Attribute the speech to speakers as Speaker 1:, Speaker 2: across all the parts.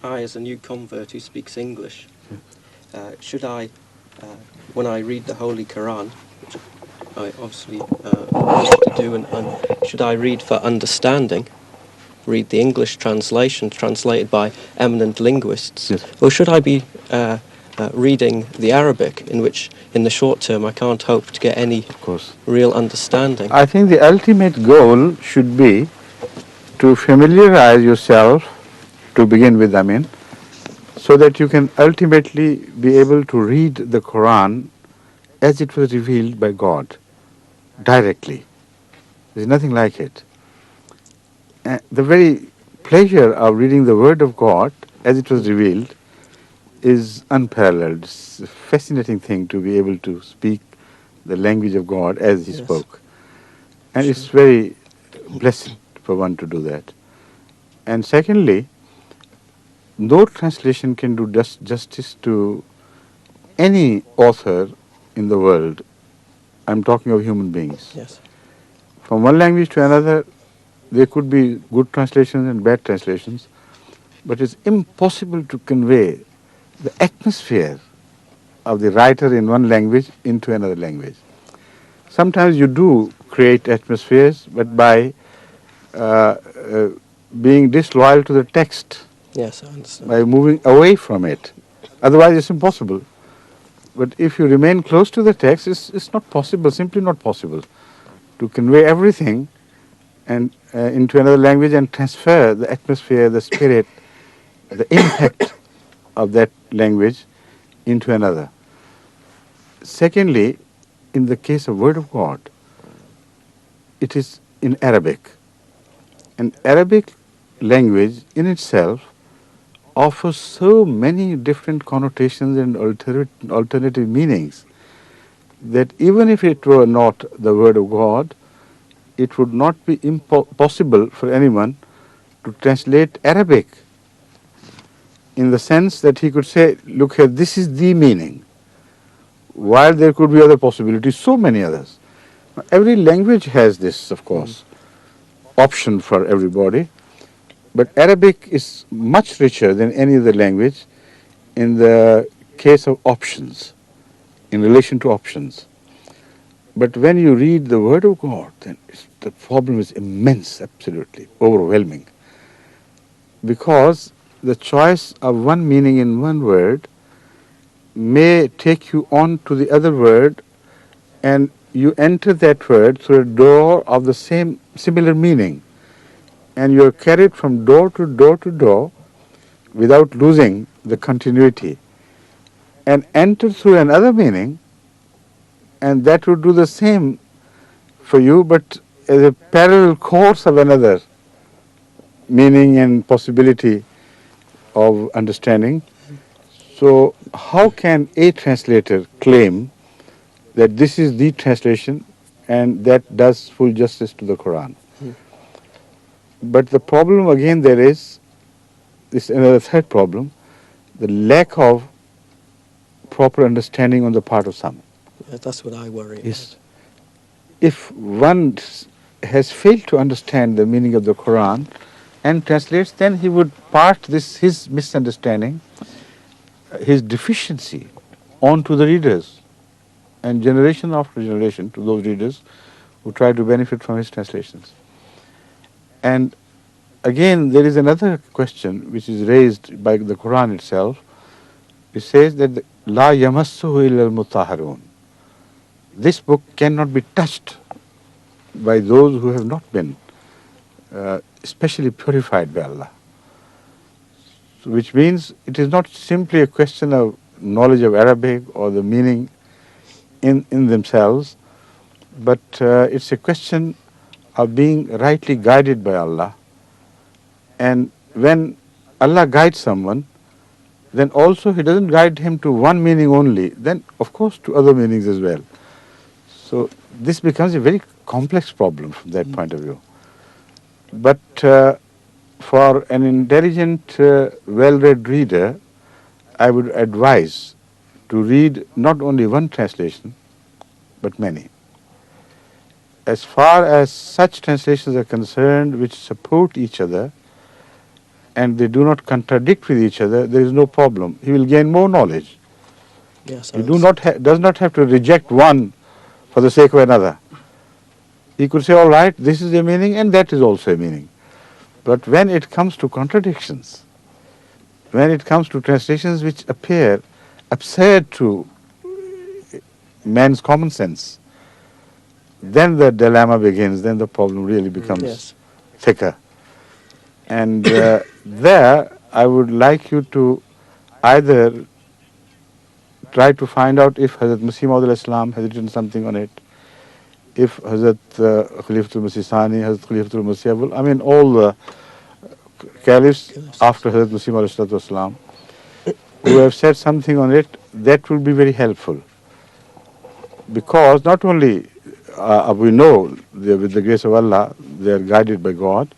Speaker 1: I, as a new convert who speaks English, should I, when I read the Holy Qur'an, which I obviously want to do, and should I read for understanding, read the English translation translated by eminent linguists,
Speaker 2: Yes.
Speaker 1: or should I be reading the Arabic, in which, in the short term, I can't hope to get any
Speaker 2: Of course.
Speaker 1: real understanding?
Speaker 2: I think the ultimate goal should be to familiarize yourself, to begin with, so that you can ultimately be able to read the Quran as it was revealed by God, directly. There's nothing like it. The very pleasure of reading the Word of God as it was revealed is unparalleled. It's a fascinating thing to be able to speak the language of God as He
Speaker 1: Yes.
Speaker 2: spoke. And it's very blessed for one to do that. And secondly, no translation can do justice to any author in the world. I'm talking of human beings.
Speaker 1: Yes.
Speaker 2: From one language to another, there could be good translations and bad translations, but it's impossible to convey the atmosphere of the writer in one language into another language. Sometimes you do create atmospheres, but by being disloyal to the text,
Speaker 1: Yes, I understand.
Speaker 2: by moving away from it. Otherwise, it's impossible. But if you remain close to the text, it's not possible, simply not possible, to convey everything and into another language and transfer the atmosphere, the spirit, the impact of that language into another. Secondly, in the case of Word of God, it is in Arabic. And Arabic language in itself offers so many different connotations and alternative meanings that even if it were not the Word of God, it would not be possible for anyone to translate Arabic in the sense that he could say, look here, this is the meaning, while there could be other possibilities, so many others. Every language has this, of course, option for everybody, but Arabic is much richer than any other language in the case of options, in relation to options. But when you read the Word of God, then the problem is immense, absolutely overwhelming, because the choice of one meaning in one word may take you on to the other word, and you enter that word through a door of the similar meaning, and you are carried from door to door to door without losing the continuity, and enter through another meaning, and that would do the same for you, but as a parallel course of another meaning and possibility of understanding. So how can a translator claim that this is the translation and that does full justice to the Quran? But the problem again there is, this another third problem, the lack of proper understanding on the part of some.
Speaker 1: Yeah, that's what I worry about.
Speaker 2: Yes. If one has failed to understand the meaning of the Quran and translates, then he would part his misunderstanding, his deficiency, onto the readers, and generation after generation to those readers who try to benefit from his translations. And again, there is another question which is raised by the Quran itself. It says that La yamassuhu illa al-mutahharun. This book cannot be touched by those who have not been especially purified by Allah. So which means it is not simply a question of knowledge of Arabic or the meaning in themselves, but it's a question of being rightly guided by Allah. And when Allah guides someone, then also He doesn't guide him to one meaning only, then of course to other meanings as well. So this becomes a very complex problem from that point of view. But for an intelligent, well-read reader, I would advise to read not only one translation, but many. As far as such translations are concerned which support each other, and they do not contradict with each other, there is no problem. He will gain more knowledge.
Speaker 1: Yes,
Speaker 2: He does not have to reject one for the sake of another. He could say, all right, this is a meaning and that is also a meaning. But when it comes to contradictions, when it comes to translations which appear absurd to man's common sense, then the dilemma begins, then the problem really becomes thicker. And there I would like you to either try to find out if Hazrat Masih Maud al-Islam has written something on it, if Hazrat Khalifatul Masih Sani, Hazrat Khalifatul Masih Awwal, I mean all the caliphs after Hazrat Masih Maud al-Islam who have said something on it, that will be very helpful. Because not only we know with the grace of Allah they are guided by God,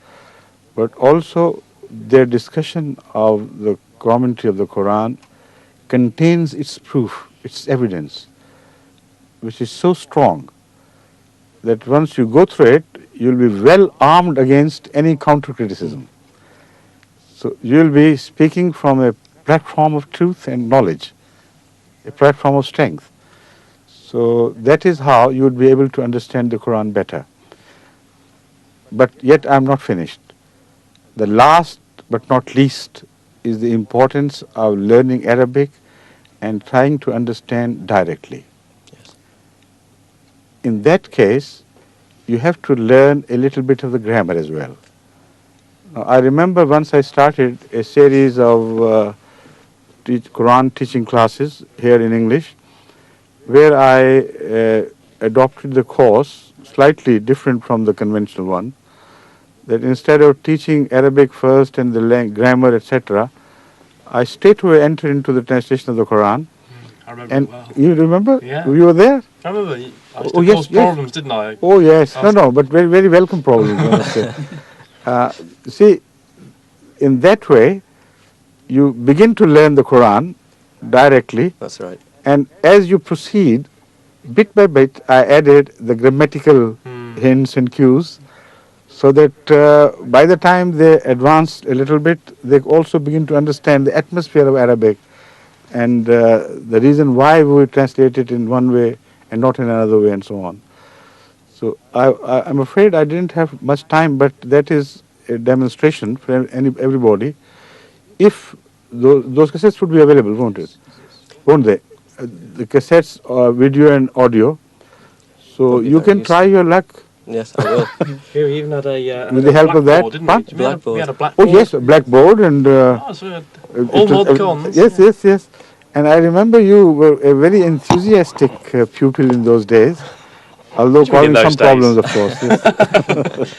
Speaker 2: but also their discussion of the commentary of the Qur'an contains its proof, its evidence, which is so strong that once you go through it, you'll be well armed against any counter criticism. So you'll be speaking from a platform of truth and knowledge, a platform of strength. So that is how you would be able to understand the Qur'an better. But yet I'm not finished. The last but not least is the importance of learning Arabic and trying to understand directly.
Speaker 1: Yes.
Speaker 2: In that case, you have to learn a little bit of the grammar as well. Now, I remember once I started a series of Qur'an teaching classes here in English, where I adopted the course slightly different from the conventional one, that instead of teaching Arabic first and the grammar, etc., I straight away entered into the translation of the Qur'an.
Speaker 3: I remember
Speaker 2: And
Speaker 3: it well.
Speaker 2: you remember?
Speaker 3: Yeah.
Speaker 2: You were there?
Speaker 3: I remember I used to cause problems, didn't I?
Speaker 2: Oh, yes. No, but very, very welcome problems, I must say. See, in that way, you begin to learn the Qur'an directly.
Speaker 1: That's right.
Speaker 2: And as you proceed, bit by bit, I added the grammatical hints and cues, so that by the time they advance a little bit, they also begin to understand the atmosphere of Arabic and the reason why we translate it in one way and not in another way and so on. So I'm afraid I didn't have much time, but that is a demonstration for everybody. If those cassettes would be available, won't they? The cassettes, video and audio. So you can try your luck.
Speaker 1: Yes, I will.
Speaker 3: Here we even had a
Speaker 2: With the help of that,
Speaker 3: didn't we?
Speaker 1: Blackboard.
Speaker 3: We had a blackboard.
Speaker 2: Oh yes, a blackboard and
Speaker 3: So all mod cons.
Speaker 2: Yes. And I remember you were a very enthusiastic pupil in those days, although causing some problems, of course. Yes.